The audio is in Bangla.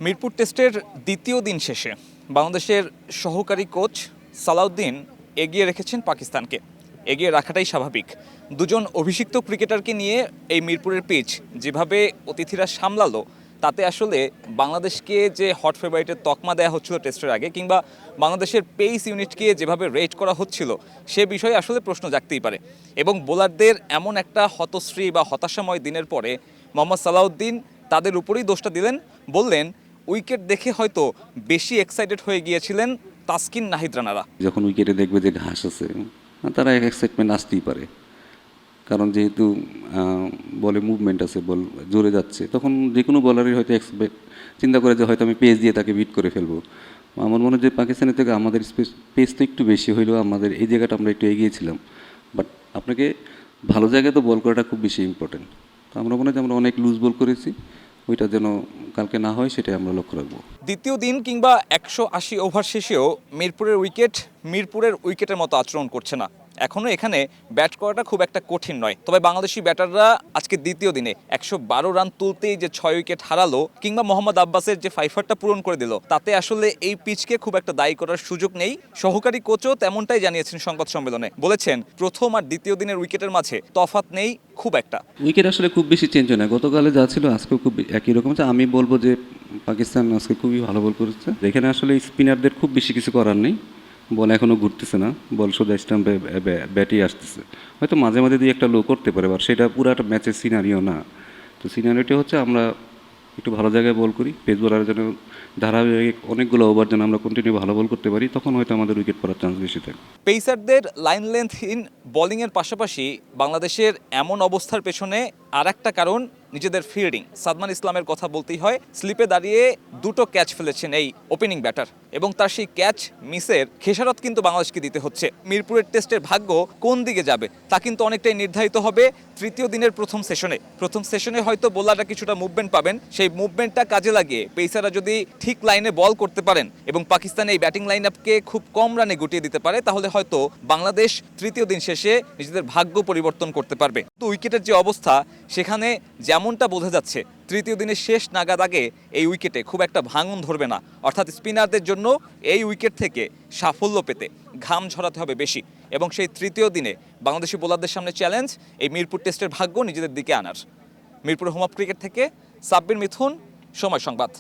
মিরপুর টেস্টের দ্বিতীয় দিন শেষে বাংলাদেশের সহকারী কোচ সালাউদ্দিন এগিয়ে রেখেছেন পাকিস্তানকে। এগিয়ে রাখাটাই স্বাভাবিক। দুজন অভিষিক্ত ক্রিকেটারকে নিয়ে এই মিরপুরের পিচ যেভাবে অতিথিরা সামলালো, তাতে আসলে বাংলাদেশকে যে হট ফেভারিটের তকমা দেওয়া হচ্ছিল টেস্টের আগে, কিংবা বাংলাদেশের পেস ইউনিটকে যেভাবে রেট করা হচ্ছিল, সে বিষয়ে আসলে প্রশ্ন জাগতেই পারে। এবং বোলারদের এমন একটা হতশ্রী বা হতাশাময় দিনের পরে মোহাম্মদ সালাউদ্দিন তাদের উপরেই দোষটা দিলেন। বললেন, উইকেট দেখে হয়তো বেশি এক্সাইটেড হয়ে গিয়েছিলেন তাসকিন নাহিদ রানারা। যখন উইকেটে দেখবে যে ঘাস আছে, তারা এক্সাইটমেন্ট আসতেই পারে, কারণ যেহেতু বলে মুভমেন্ট আছে, বল জোরে যাচ্ছে, তখন যে কোনো বলারই হয়তো চিন্তা করে যে হয়তো আমি পেস দিয়ে তাকে বিট করে ফেলবো। আমার মনে হয় যে পাকিস্তানের থেকে আমাদের পেস তো একটু বেশি হইলেও আমাদের এই জায়গাটা আমরা একটু এগিয়েছিলাম। বাট আপনাকে ভালো জায়গায় তো বল করাটা খুব বেশি ইম্পর্টেন্ট। তো আমরা মনে হয় যে আমরা অনেক লুজ বল করেছি, ওইটা যেন কালকে না হয় সেটাই আমরা লক্ষ্য রাখবো। দ্বিতীয় দিন কিংবা 180 ওভার শেষেও মিরপুরের উইকেট মিরপুরের উইকেটের মতো আচরণ করছে না। এখনও এখানে ব্যাট করাটা খুব একটা কঠিন নয়। তবে বাংলাদেশি ব্যাটাররা আজকে দ্বিতীয় দিনে 112 রান তুলতেই যে 6 উইকেট হারালো, কিংবা মোহাম্মদ আব্বাসের যে ফাইফারটা পূরণ করে দিল, তাতে আসলে এই পিচকে খুব একটা দায়ী করার সুযোগ নেই। সহকারী কোচও তেমনটাই জানিয়েছেন সংবাদ সম্মেলনে। বলেছেন, প্রথম আর দ্বিতীয় দিনের উইকেটের মাঝে তফাৎ নেই খুব একটা। উইকেট আসলে খুব বেশি চেঞ্জ হয় না, গতকালে যা ছিল আজকেও খুব একই রকম। আমি বলবো যে পাকিস্তান আজকে খুবই ভালো বল করেছে। এখানে আসলে স্পিনারদের খুব বেশি কিছু করার নেই, বল এখনও ঘুরতেছে না, বল সোজা স্টাম্পে ব্যাটই আসতেছে। হয়তো মাঝে মাঝে দিয়ে একটা লো করতে পারে, বা সেটা পুরো একটা ম্যাচের সিনারিও না। তো সিনারিওটি হচ্ছে আমরা একটু ভালো জায়গায় বল করি, পেস বোলারের জন্য ধারাবাহিক অনেকগুলো ওভার যেন আমরা কন্টিনিউ ভালো বল করতে পারি, তখন হয়তো আমাদের উইকেট পড়ার চান্স বেশি থাকে। পেসারদের লাইন লেন্থহীন বোলিংয়ের পাশাপাশি বাংলাদেশের এমন অবস্থার পেছনে আর একটা কারণ নিজেদের ফিল্ডিং। সাদমান ইসলামের কথা বলতেই হয়। স্লিপে দাঁড়িয়ে দুটো ক্যাচ ফেলেছেন এই ওপেনিং ব্যাটার, এবং তার সেই ক্যাচ মিসের খেসারত কিন্তু বাংলাদেশকে দিতে হচ্ছে। মিরপুরের টেস্টের ভাগ্য কোন দিকে যাবে তা কিন্তু অনেকটাই নির্ধারিত হবে তৃতীয় দিনের প্রথম সেশনে হয়তো বোলাররা কিছুটা মুভমেন্ট পাবেন। সেই মুভমেন্টটা কাজে লাগিয়ে পেসাররা যদি ঠিক লাইনে বল করতে পারেন এবং পাকিস্তান এই ব্যাটিং লাইন আপকে খুব কম রানে গুটিয়ে দিতে পারে, তাহলে হয়তো বাংলাদেশ তৃতীয় দিন শেষে নিজেদের ভাগ্য পরিবর্তন করতে পারবে। তো উইকেটের যে অবস্থা, সেখানে যেমনটা বোঝা যাচ্ছে তৃতীয় দিনের শেষ নাগাদ আগে এই উইকেটে খুব একটা ভাঙন ধরবে না। অর্থাৎ স্পিনারদের জন্য এই উইকেট থেকে সাফল্য পেতে ঘাম ঝরাতে হবে বেশি, এবং সেই তৃতীয় দিনে বাংলাদেশি বোলারদের সামনে চ্যালেঞ্জ এই মিরপুর টেস্টের ভাগ্য নিজেদের দিকে আনার। মিরপুর হোম অফ ক্রিকেট থেকে সাব্বির মিথুন, সময় সংবাদ।